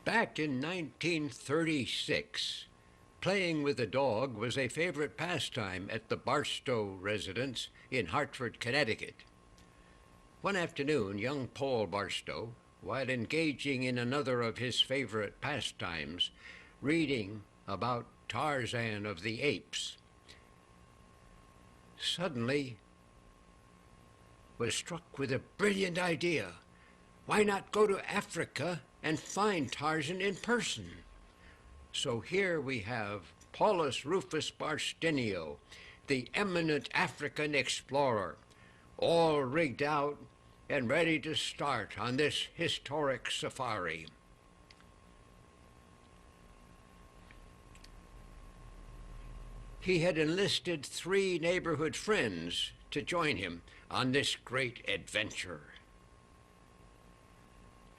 Back in 1936, playing with a dog was a favorite pastime at the Barstow residence in Hartford, Connecticut. One afternoon, young Paul Barstow, while engaging in another of his favorite pastimes, reading about Tarzan of the apes, suddenly was struck with a brilliant idea. Why not go to Africa and find Tarzan in person? So here we have Paulus Rufus Barstenio, the eminent African explorer, all rigged out and ready to start on this historic safari. He had enlisted 3 neighborhood friends to join him on this great adventure.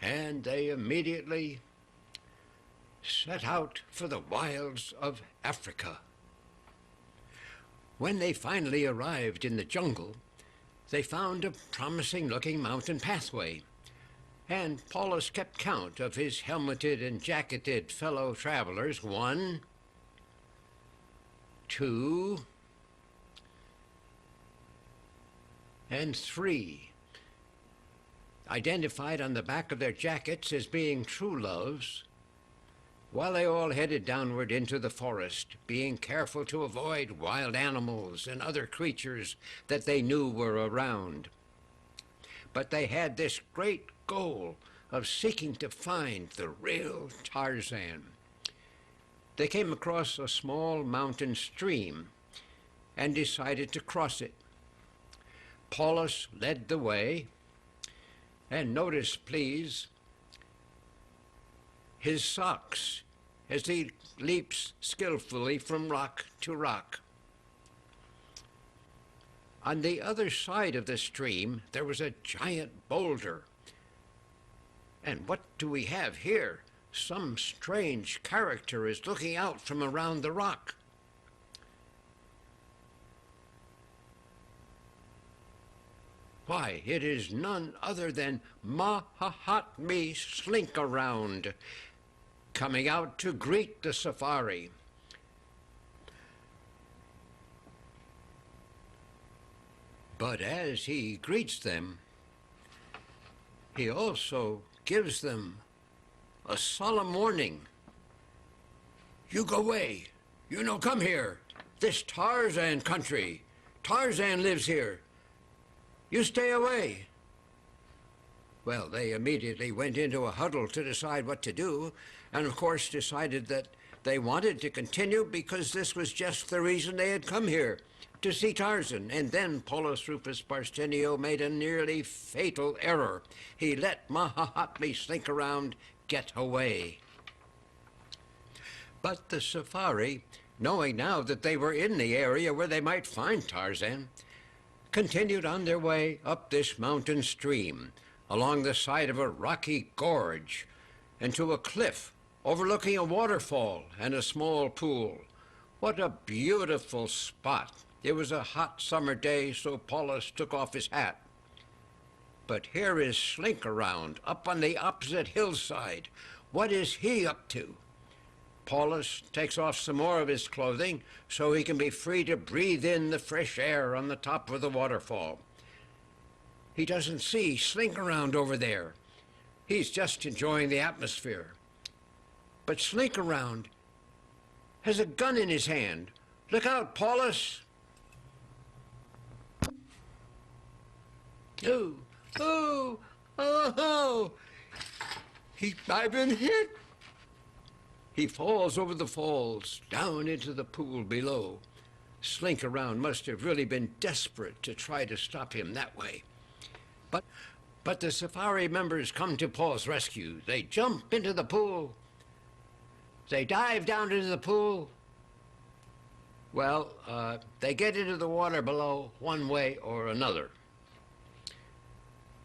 And they immediately set out for the wilds of Africa. When they finally arrived in the jungle, they found a promising-looking mountain pathway, and Paulus kept count of his helmeted and jacketed fellow travelers. 1, 2, and 3, identified on the back of their jackets as being true loves, while they all headed downward into the forest, being careful to avoid wild animals and other creatures that they knew were around. But they had this great goal of seeking to find the real Tarzan. They came across a small mountain stream and decided to cross it. Paulus led the way, and notice, please, his socks as he leaps skillfully from rock to rock. On the other side of the stream, there was a giant boulder. And what do we have here? Some strange character is looking out from around the rock. Why, it is none other than Mahatme Slinkaround, coming out to greet the safari. But as he greets them, he also gives them a solemn warning. You go away. You no come here. This Tarzan country. Tarzan lives here. You stay away. Well, they immediately went into a huddle to decide what to do, and of course decided that they wanted to continue because this was just the reason they had come here, to see Tarzan. And then Paulus Rufus Barstenio made a nearly fatal error. He let Mahatme Slinkaround get away. But the safari, knowing now that they were in the area where they might find Tarzan, continued on their way up this mountain stream, along the side of a rocky gorge, and to a cliff overlooking a waterfall and a small pool. What a beautiful spot. It was a hot summer day, so Paulus took off his hat. But here is Slinkaround up on the opposite hillside. What is he up to? Paulus takes off some more of his clothing so he can be free to breathe in the fresh air on the top of the waterfall. He doesn't see Slinkaround over there. He's just enjoying the atmosphere. But Slinkaround has a gun in his hand. Look out, Paulus! Oh, oh, oh, oh! I've been hit! He falls over the falls, down into the pool below. Slinkaround must have really been desperate to try to stop him that way. But the safari members come to Paul's rescue. They jump into the pool. They dive down into the pool. Well, they get into the water below one way or another.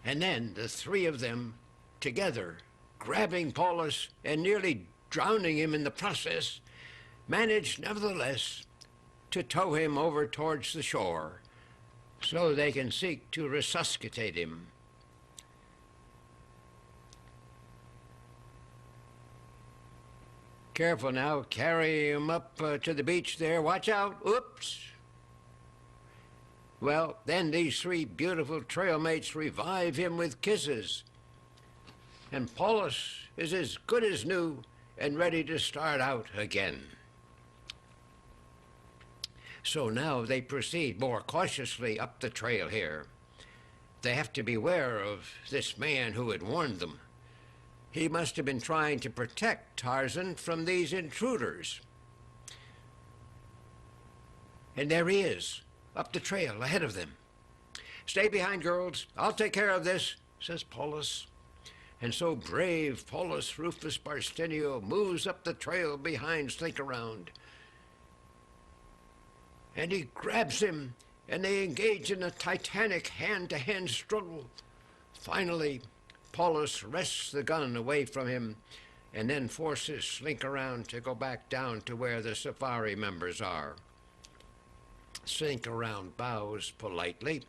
And then the 3 of them together, grabbing Paulus and nearly drowning him in the process, managed nevertheless to tow him over towards the shore so they can seek to resuscitate him. Careful now. Carry him up to the beach there. Watch out. Oops. Well, then these three beautiful trail mates revive him with kisses. And Paulus is as good as new and ready to start out again. So now they proceed more cautiously up the trail here. They have to beware of this man who had warned them. He must have been trying to protect Tarzan from these intruders. And there he is, up the trail ahead of them. "Stay behind, girls. I'll take care of this," says Paulus. And so brave Paulus Rufus Barstow moves up the trail behind Slinkaround. And he grabs him, and they engage in a titanic hand-to-hand struggle. Finally, Paulus wrests the gun away from him and then forces Slinkaround to go back down to where the safari members are. Slinkaround bows politely,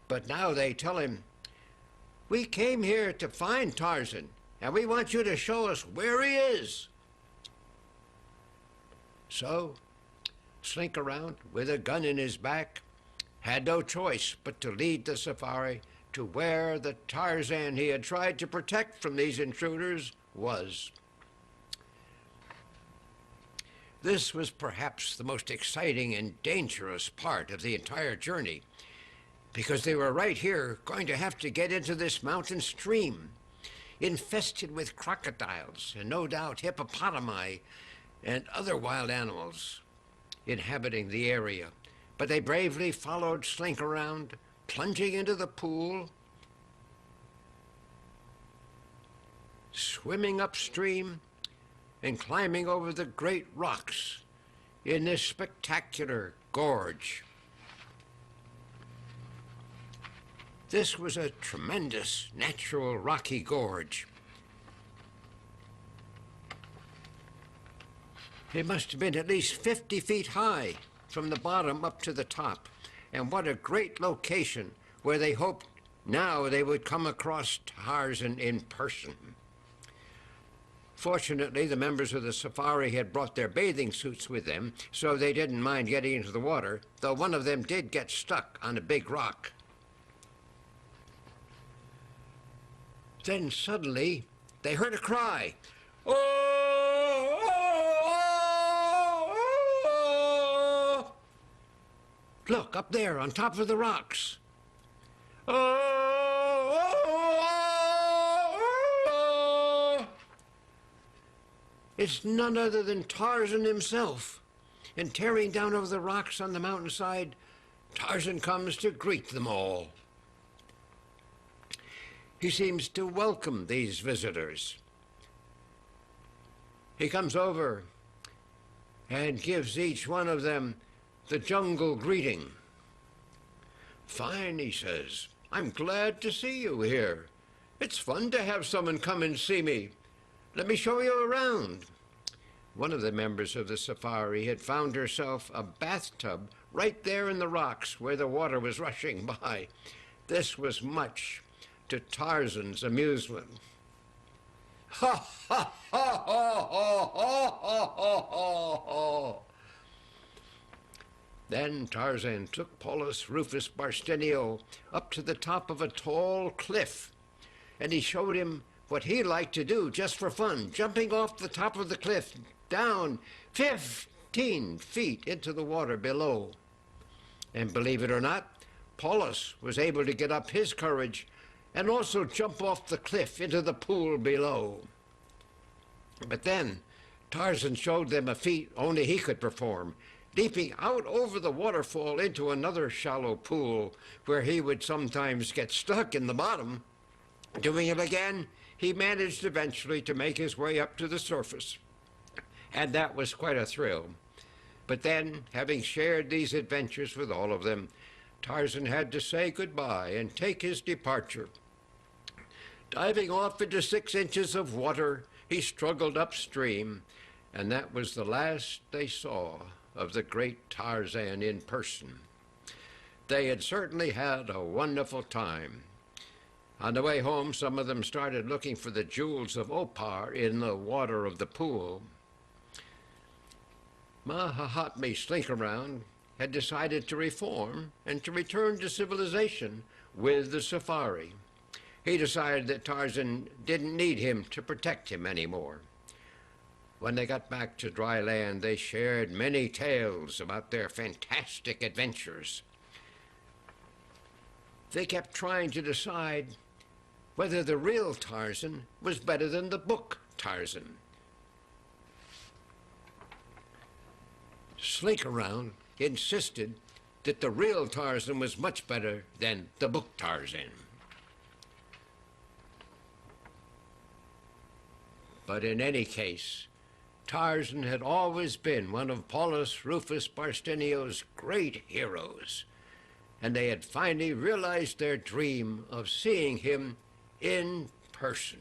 but now they tell him, "We came here to find Tarzan, and we want you to show us where he is." So, Slinkaround, with a gun in his back, had no choice but to lead the safari to where the Tarzan he had tried to protect from these intruders was. This was perhaps the most exciting and dangerous part of the entire journey, because they were right here going to have to get into this mountain stream, infested with crocodiles and no doubt hippopotami and other wild animals inhabiting the area. But they bravely followed Slinkaround, plunging into the pool, swimming upstream, and climbing over the great rocks in this spectacular gorge. This was a tremendous natural rocky gorge. It must have been at least 50 feet high from the bottom up to the top. And what a great location where they hoped now they would come across Tarzan in person. Fortunately, the members of the safari had brought their bathing suits with them, so they didn't mind getting into the water, though one of them did get stuck on a big rock. Then suddenly, they heard a cry. "Oh! Oh! Oh!" Look, up there, on top of the rocks. "Oh! Oh! Oh!" It's none other than Tarzan himself. And tearing down over the rocks on the mountainside, Tarzan comes to greet them all. He seems to welcome these visitors. He comes over and gives each one of them the jungle greeting. "Fine," he says. "I'm glad to see you here. It's fun to have someone come and see me. Let me show you around." One of the members of the safari had found herself a bathtub right there in the rocks where the water was rushing by. This was much to Tarzan's amusement. "Ha, ha, ha, ha, ha, ha, ha, ha, ha." Then Tarzan took Paulus Rufus Barstow up to the top of a tall cliff, and he showed him what he liked to do just for fun, jumping off the top of the cliff down 15 feet into the water below. And believe it or not, Paulus was able to get up his courage and also jump off the cliff into the pool below. But then Tarzan showed them a feat only he could perform, leaping out over the waterfall into another shallow pool where he would sometimes get stuck in the bottom. Doing it again, he managed eventually to make his way up to the surface, and that was quite a thrill. But then, having shared these adventures with all of them, Tarzan had to say goodbye and take his departure. Diving off into 6 inches of water, he struggled upstream, and that was the last they saw of the great Tarzan in person. They had certainly had a wonderful time. On the way home, some of them started looking for the jewels of Opar in the water of the pool. Mahahatme Slinkaround had decided to reform and to return to civilization with the safari. He decided that Tarzan didn't need him to protect him anymore. When they got back to dry land, they shared many tales about their fantastic adventures. They kept trying to decide whether the real Tarzan was better than the book Tarzan. Slinkaround insisted that the real Tarzan was much better than the book Tarzan. But in any case, Tarzan had always been one of Paulus Rufus Barstenio's great heroes, and they had finally realized their dream of seeing him in person.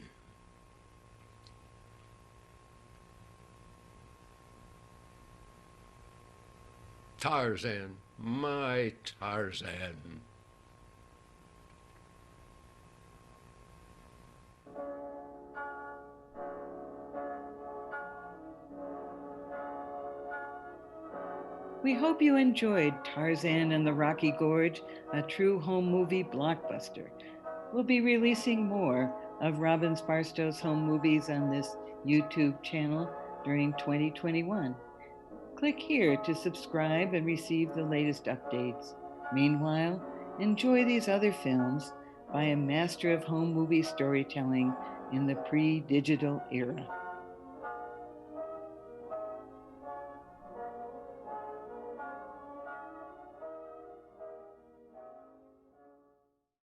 Tarzan, my Tarzan. We hope you enjoyed Tarzan and the Rocky Gorge, a true home movie blockbuster. We'll be releasing more of Robbins Barstow's home movies on this YouTube channel during 2021. Click here to subscribe and receive the latest updates. Meanwhile, enjoy these other films by a master of home movie storytelling in the pre-digital era.